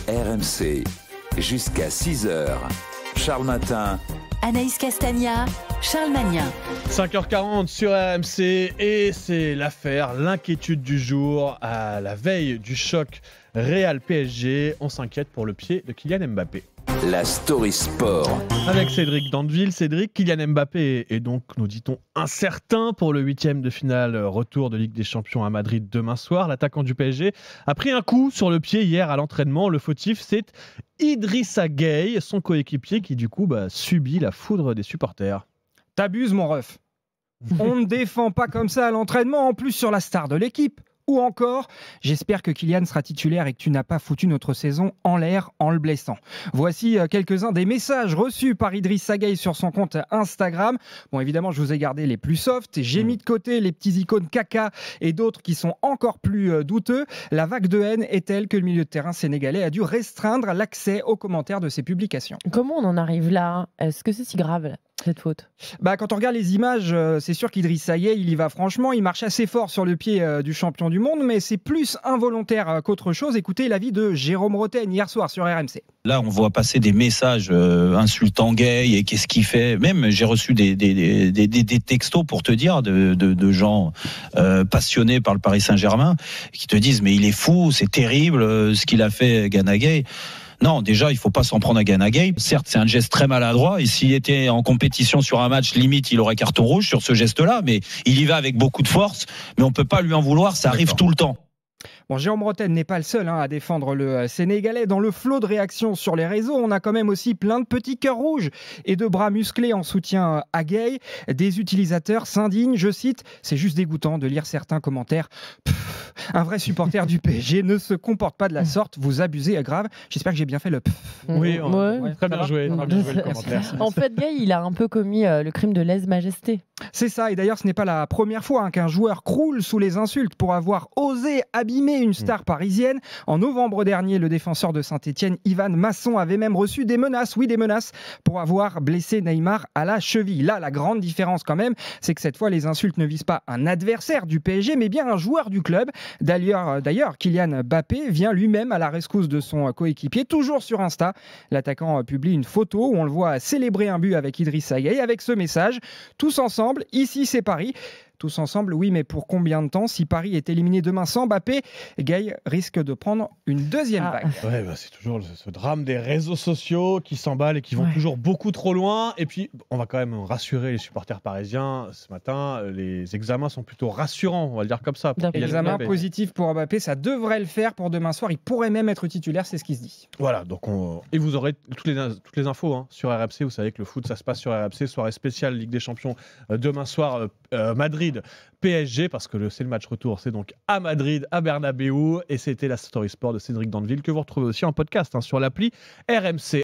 RMC, jusqu'à 6h. Charles Matin. Anaïs Castagna, Charles Magnin. 5h40 sur RMC et c'est l'affaire, l'inquiétude du jour à la veille du choc Real-PSG. On s'inquiète pour le pied de Kylian Mbappé. La story sport. Avec Cédric Dandeville. Cédric, Kylian Mbappé est donc, nous dit-on, incertain pour le 8e de finale retour de Ligue des Champions à Madrid demain soir. L'attaquant du PSG a pris un coup sur le pied hier à l'entraînement. Le fautif, c'est Idrissa Gueye, son coéquipier qui du coup subit la foudre des supporters. T'abuses mon ref. On ne défend pas comme ça à l'entraînement, en plus sur la star de l'équipe. Ou encore, j'espère que Kylian sera titulaire et que tu n'as pas foutu notre saison en l'air en le blessant. Voici quelques-uns des messages reçus par Idrissa Gueye sur son compte Instagram. Bon, évidemment, je vous ai gardé les plus soft. J'ai mis de côté les petits icônes caca et d'autres qui sont encore plus douteux. La vague de haine est telle que le milieu de terrain sénégalais a dû restreindre l'accès aux commentaires de ses publications. Comment on en arrive là ? Est-ce que c'est si grave cette faute ? Quand on regarde les images, c'est sûr qu'Idrissa Gueye, il y va franchement. Il marche assez fort sur le pied du champion du monde, mais c'est plus involontaire qu'autre chose. Écoutez l'avis de Jérôme Roten hier soir sur RMC. Là, on voit passer des messages insultant Gueye et qu'est-ce qu'il fait. Même, j'ai reçu des textos pour te dire de gens passionnés par le Paris Saint-Germain qui te disent mais il est fou, c'est terrible ce qu'il a fait Gana Gueye. Non, déjà, il faut pas s'en prendre à Gana Gueye. Certes, c'est un geste très maladroit et s'il était en compétition sur un match, limite, il aurait carton rouge sur ce geste-là, mais il y va avec beaucoup de force, mais on peut pas lui en vouloir, ça arrive tout le temps. Bon, Jérôme Roten n'est pas le seul à défendre le Sénégalais. Dans le flot de réactions sur les réseaux, on a quand même aussi plein de petits cœurs rouges et de bras musclés en soutien à Gueye. Des utilisateurs s'indignent, je cite, « C'est juste dégoûtant de lire certains commentaires. Un vrai supporter du PSG ne se comporte pas de la sorte, vous abusez grave. » J'espère que j'ai bien fait le Oui, ouais. Très bien joué le commentaire. En fait, Gueye, il a un peu commis le crime de lèse-majesté. C'est ça, et d'ailleurs ce n'est pas la première fois qu'un joueur croule sous les insultes pour avoir osé abîmer une star parisienne. En novembre dernier, le défenseur de Saint-Etienne, Ivan Masson, avait même reçu des menaces, pour avoir blessé Neymar à la cheville. Là, la grande différence quand même, c'est que cette fois, les insultes ne visent pas un adversaire du PSG, mais bien un joueur du club. D'ailleurs, Kylian Mbappé vient lui-même à la rescousse de son coéquipier, toujours sur Insta. L'attaquant publie une photo où on le voit célébrer un but avec Idrissa Gueye, avec ce message « Tous ensemble, ici c'est Paris ». Tous ensemble, oui, mais pour combien de temps ? Si Paris est éliminé demain sans Mbappé, Gueye risque de prendre une deuxième vague. Ouais, c'est toujours ce drame des réseaux sociaux qui s'emballent et qui vont toujours beaucoup trop loin. Et puis, on va quand même rassurer les supporters parisiens. Ce matin, les examens sont plutôt rassurants, on va le dire comme ça. Examen positif pour Mbappé, ça devrait le faire pour demain soir. Il pourrait même être titulaire, c'est ce qui se dit. Voilà, donc et vous aurez toutes les infos sur RMC. Vous savez que le foot, ça se passe sur RMC. Soirée spéciale Ligue des Champions demain soir, Madrid. PSG, parce que c'est le match retour, c'est donc à Madrid, à Bernabéu, et c'était la Story Sport de Cédric Dandeville que vous retrouvez aussi en podcast sur l'appli RMC.